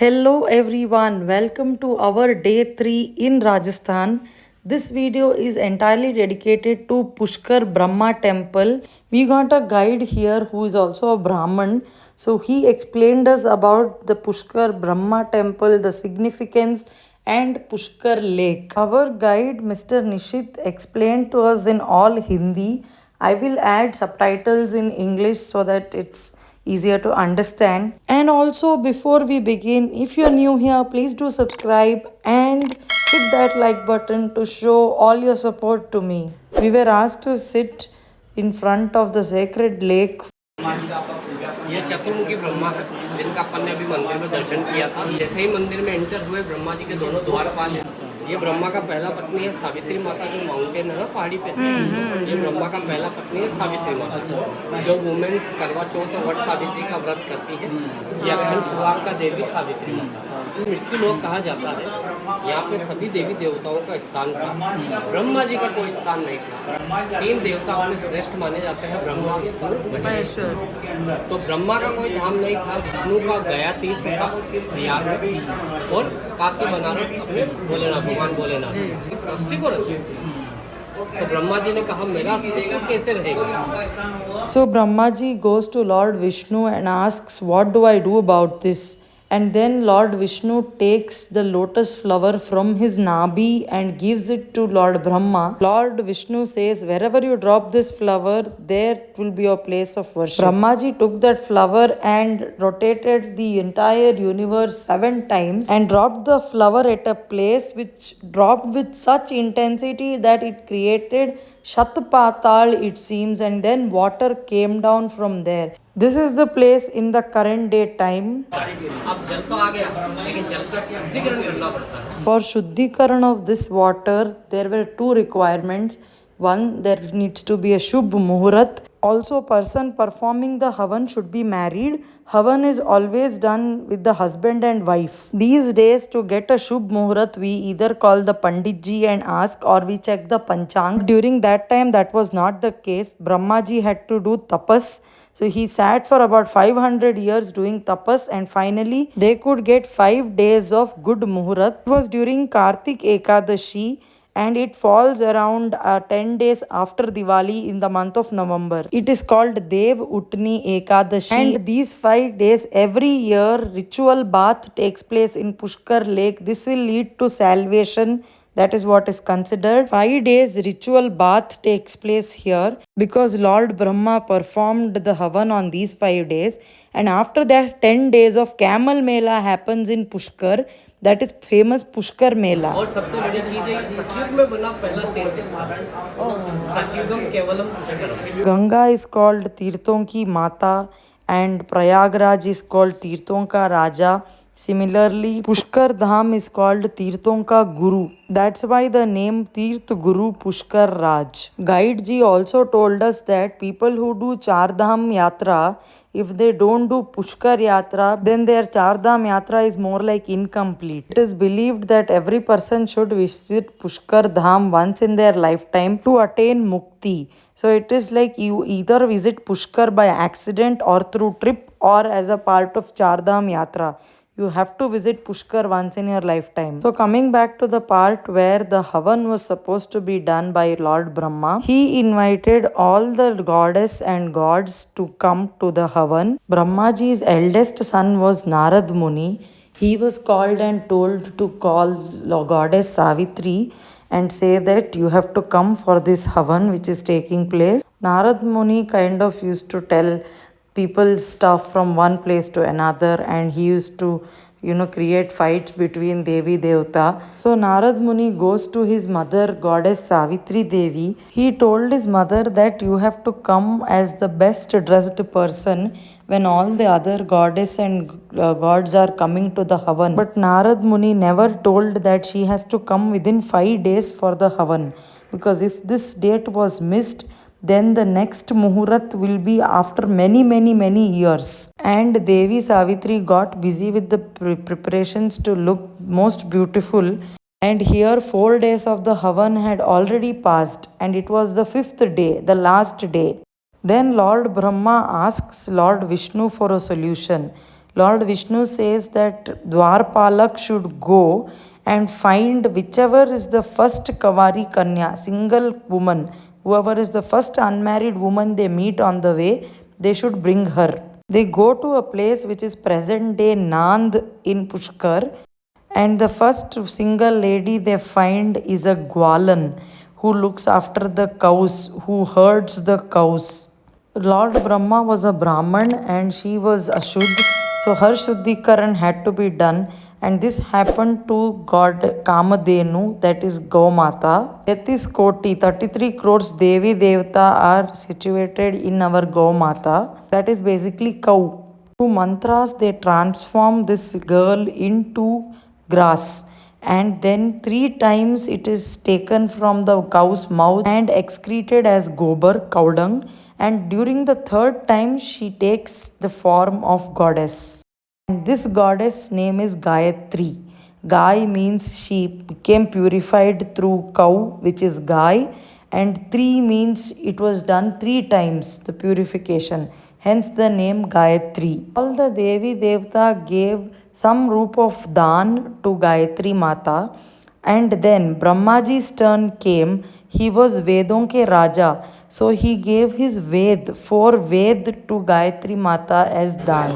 Hello everyone, welcome to our day 3 in Rajasthan. This video is entirely dedicated to Pushkar Brahma temple. We got a guide here who is also a Brahman. So he explained us about the Pushkar Brahma temple, the significance and Pushkar lake. Our guide Mr. Nishit explained to us in all Hindi. I will add subtitles in English so that it's easier to understand. And also, before we begin, if you're new here, please do subscribe and hit that like button to show all your support to me. We were asked to sit in front of the sacred lake. ये चतुर्मुखी ब्रह्मा है जिनका अपन ने अभी मंदिर में दर्शन किया था। जैसे ही मंदिर में एंटर हुए ब्रह्मा जी के दोनों द्वारपाल हैं। ये ब्रह्मा का पहला पत्नी है सावित्री माता, जो माउंटेन है ना पहाड़ी पे। ये ब्रह्मा का पहला पत्नी है सावित्री माता, जो वुमेन्स करवा चौथ और वट सावित्री का व्रत करती है। ये अखंड सुहाग का देवी सावित्री माता। मृत्यु लोक कहा जाता है। यहाँ पे सभी देवी देवताओं का स्थान था, ब्रह्मा जी का कोई स्थान नहीं था। 3 देवता अपने श्रेष्ठ माने जाते हैं, ब्रह्मा विष्णु महेश्वर। तो ब्रह्मा का कोई धाम नहीं था, विष्णु का गया तीर्थ था बिहार में, और काशी बनारस अपने भोलेनाथ भगवान भोलेनाथ इस सृष्टि को रचे। तो ब्रह्मा जी ने कहा मेरा अस्तित्व कैसे रहेगा। So Brahmaji goes to Lord Vishnu and asks, what do I do about this? And then Lord Vishnu takes the lotus flower from his nabi and gives it to Lord Brahma. Lord Vishnu says, wherever you drop this flower, there will be your place of worship. Brahmaji took that flower and rotated the entire universe 7 times and dropped the flower at a place which dropped with such intensity that it created Shatpatal, it seems, and then water came down from there. This is the place in the current day time. अब जल तो आ गया, लेकिन जल का शुद्धिकरण करना पड़ता है। For Shuddhikaran of this water, there were 2 requirements. One, there needs to be a Shubh Muhurat. Also, person performing the Havan should be married. Havan is always done with the husband and wife. These days, to get a Shubh Muhurat, we either call the Panditji and ask, or we check the Panchang. During that time, that was not the case. Brahmaji had to do tapas. So he sat for about 500 years doing tapas, and finally they could get 5 days of good muhurat. It was during Kartik Ekadashi and it falls around 10 days after Diwali in the month of November. It is called Dev Utni Ekadashi, and these 5 days every year ritual bath takes place in Pushkar Lake. This will lead to salvation. That is what is considered. 5 days ritual bath takes place here because Lord Brahma performed the Havan on these 5 days. And after that, 10 days of Camel Mela happens in Pushkar. That is famous Pushkar Mela. और सबसे बड़ी चीज है सतयुग में बना पहला तीर्थ स्थान, सतयुगम केवलम Pushkaram. Ganga is called Tirthon ki Mata and Prayagraj is called Tirthon ka Raja. Similarly, Pushkar Dham is called Tirthon ka Guru. That's why the name Tirth Guru Pushkar Raj. Guide ji also told us that people who do Char Dham Yatra, if they don't do Pushkar Yatra, then their Char Dham Yatra is more like incomplete. It is believed that every person should visit Pushkar Dham once in their lifetime to attain Mukti. So it is like you either visit Pushkar by accident or through trip or as a part of Char Dham Yatra. You have to visit Pushkar once in your lifetime. So coming back to the part where the Havan was supposed to be done by Lord Brahma, he invited all the goddess and gods to come to the Havan. Brahmaji's eldest son was Narad Muni. He was called and told to call goddess Savitri and say that you have to come for this Havan which is taking place. Narad Muni kind of used to tell people stuff from one place to another, and he used to create fights between Devi Devta. So Narad Muni goes to his mother goddess Savitri Devi. He told his mother that you have to come as the best dressed person when all the other goddess and gods are coming to the Havan. But Narad Muni never told that she has to come within 5 days for the Havan, because if this date was missed, then the next Muhurat will be after many years. And Devi Savitri got busy with the preparations to look most beautiful. And here 4 days of the Havan had already passed, and it was the 5th day, the last day. Then Lord Brahma asks Lord Vishnu for a solution. Lord Vishnu says that Dwarpalak should go and find whichever is the first Kavari Kanya, single woman, whoever is the first unmarried woman they meet on the way, they should bring her. They go to a place which is present day Nand in Pushkar, and the first single lady they find is a Gwalan who looks after the cows, who herds the cows. Lord Brahma was a Brahman and she was Ashuddh, so her Shuddhikaran had to be done, and this happened to God Kamadhenu, that is Gaumata. 33 Koti, 33 crores Devi Devata are situated in our Gaumata, that is basically cow. Through mantras, they transform this girl into grass, and then 3 times it is taken from the cow's mouth and excreted as gobar, cow dung, and during the third time she takes the form of goddess. And this goddess name is Gayatri. Gai means she became purified through cow, which is Gai, and 3 means it was done 3 times, the purification. Hence the name Gayatri. All the Devi Devta gave some roop of dan to Gayatri Mata, and then Brahmaji's turn came. He was Vedon ke Raja, so he gave his Ved, 4 Ved to Gayatri Mata as dan.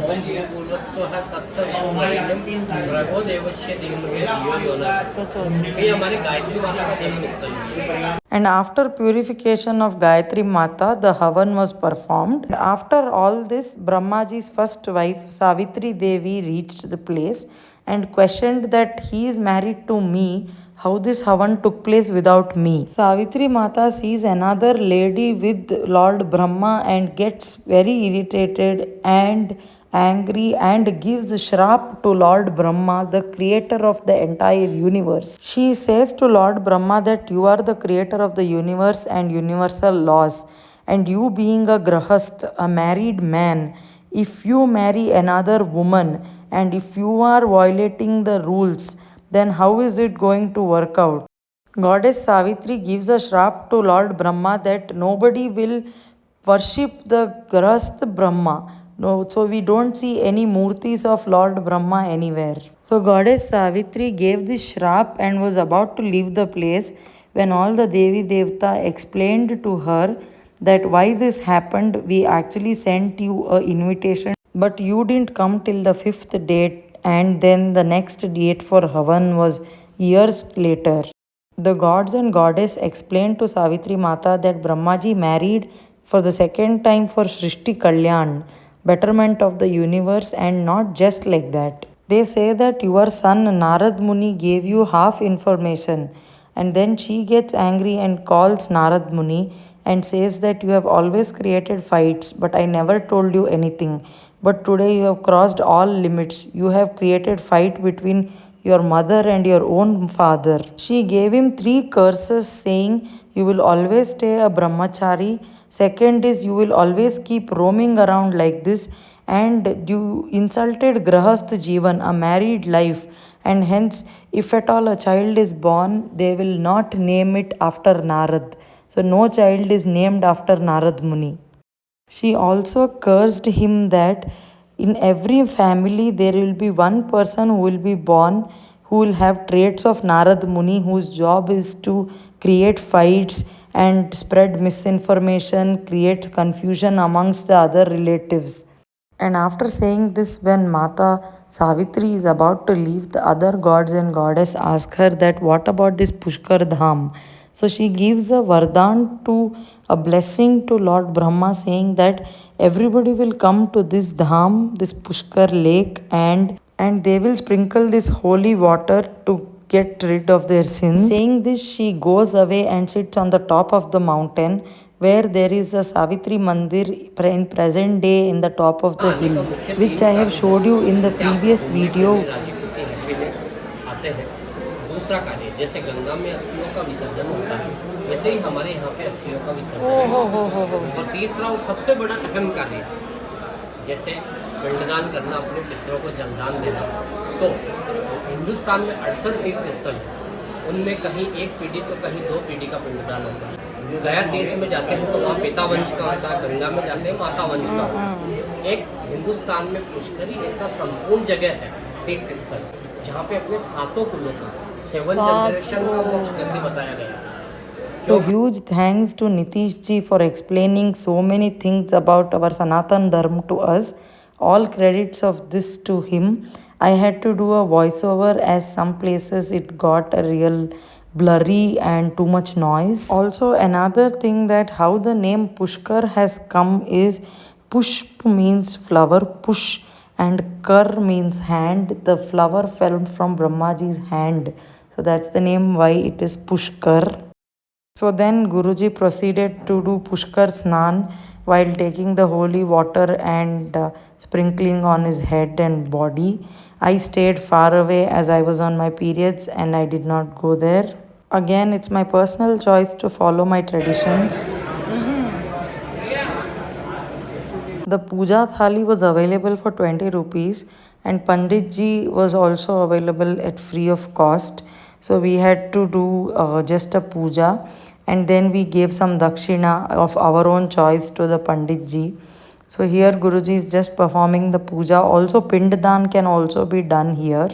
And after purification of Gayatri Mata, the Havan was performed. After all this, Brahmaji's first wife, Savitri Devi, reached the place and questioned that he is married to me, how this Havan took place without me. Savitri Mata sees another lady with Lord Brahma and gets very irritated and angry and gives Shrap to Lord Brahma, the creator of the entire universe. She says to Lord Brahma that you are the creator of the universe and universal laws, and you being a grahast, a married man, if you marry another woman and if you are violating the rules, then how is it going to work out? Goddess Savitri gives a shrap to Lord Brahma that nobody will worship the Grahast Brahma. No, so we don't see any murtis of Lord Brahma anywhere. So Goddess Savitri gave this shrap and was about to leave the place when all the Devi Devta explained to her that why this happened. We actually sent you a invitation, but you didn't come till the 5th date, and then the next date for Havan was years later. The gods and goddess explained to Savitri Mata that Brahmaji married for the second time for Srishti Kalyan, betterment of the universe, and not just like that. They say that your son Narad Muni gave you half information, and then she gets angry and calls Narad Muni and says that you have always created fights, but I never told you anything. But today you have crossed all limits. You have created fight between your mother and your own father. She gave him 3 curses saying, you will always stay a brahmachari. Second is you will always keep roaming around like this, and you insulted grahast jivan, a married life, and hence if at all a child is born, they will not name it after Narad. So no child is named after Narad Muni. She also cursed him that in every family there will be one person who will be born who will have traits of Narad Muni, whose job is to create fights and spread misinformation, create confusion amongst the other relatives. And after saying this, when Mata Savitri is about to leave, the other gods and goddess ask her that what about this Pushkar Dham? So she gives a vardhan to a blessing to Lord Brahma, saying that everybody will come to this dham, this Pushkar lake, and they will sprinkle this holy water to get rid of their sins. Saying this, she goes away and sits on the top of the mountain where there is a Savitri Mandir in present day in the top of the hill, which I have showed you in the previous video. दूसरा कार्य जैसे गंगा में अस्थियों का विसर्जन होता है, वैसे ही हमारे यहाँ पे अस्थियों का विसर्जन हो। और तीसरा और सबसे बड़ा अहम कार्य जैसे पिंडदान करना, अपने पितरों को जलदान देना। तो हिंदुस्तान में 68 तीर्थ स्थल है, उनमें कहीं 1 पीढ़ी तो कहीं 2 पीढ़ी का पिंडदान होता है। गया तीर्थ में जाते हैं तो वहाँ पिता वंश का होता है, गंगा में जाते हैं माता वंश का होता है। एक हिंदुस्तान में पुष्करी ऐसा संपूर्ण जगह है, तीर्थ स्थल, जहाँ पे अपने सातों कुलों का 7 जनरेशन का मोक्ष गति बताया गया है। So huge thanks to Nitish ji for explaining so many things about our Sanatan Dharma to us. All credits of this to him. I had to do a voiceover as some places it got a real blurry and too much noise. Also another thing that how the name Pushkar has come is Pushp means flower, Push, and Kar means hand. The flower fell from Brahmaji's hand. So that's the name why it is Pushkar. So then Guruji proceeded to do Pushkar Snan while taking the holy water and sprinkling on his head and body. I stayed far away as I was on my periods and I did not go there. Again, it's my personal choice to follow my traditions. The puja thali was available for 20 rupees and Pandit ji was also available at free of cost. So we had to do just a puja and then we gave some dakshina of our own choice to the Pandit ji. So here Guruji is just performing the puja. Also Pinddan can also be done here.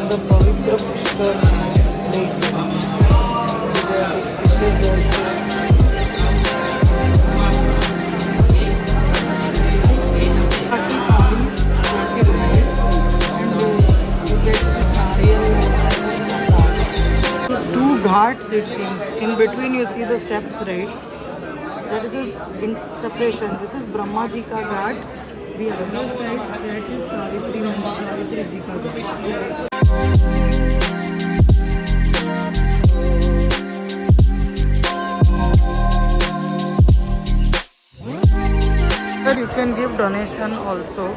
The Pavitra Pushkar There's two ghats it seems. In between you see the steps, right? That is his in separation. This is Brahmaji ka ghat. The other side that is Savitri ji ka ghat. You can give donation also.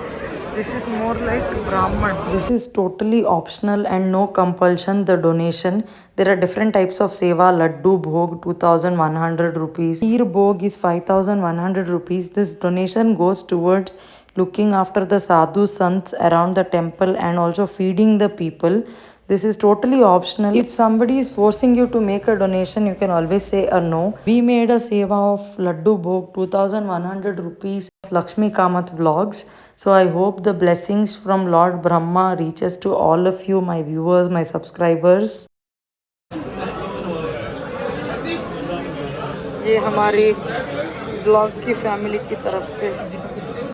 This is more like Brahman. This is totally optional and no compulsion the donation. There are different types of seva. Laddu Bhog 2100 rupees. Kheer Bhog is 5100 rupees. This donation goes towards looking after the sadhu sants around the temple and also feeding the people. This is totally optional. If somebody is forcing you to make a donation, you can always say a no. We made a seva of Laddu Bhog 2100 rupees of Lakshmi Kamath vlogs. So I hope the blessings from Lord Brahma reaches to all of you, my viewers, my subscribers. ये हमारी blog की family की तरफ से.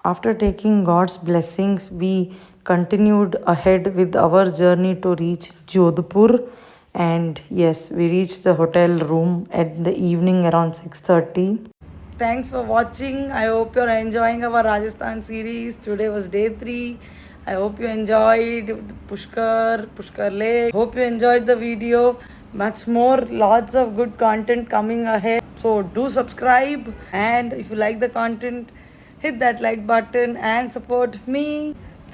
After taking God's blessings, we continued ahead with our journey to reach Jodhpur. And yes, we reached the hotel room at the evening around 6:30. Thanks for watching. I hope you're enjoying our Rajasthan series. Today was day 3. I hope you enjoyed Pushkar Lake. Hope you enjoyed the video. Much more, lots of good content coming ahead. So do subscribe, and if you like the content, hit that like button and support me.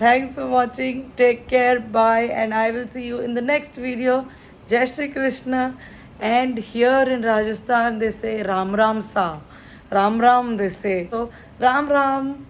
Thanks for watching. Take care. Bye. And I will see you in the next video. Jai Shri Krishna. And here in Rajasthan, they say Ram Ram Sa. Ram Ram, they say. So, Ram Ram.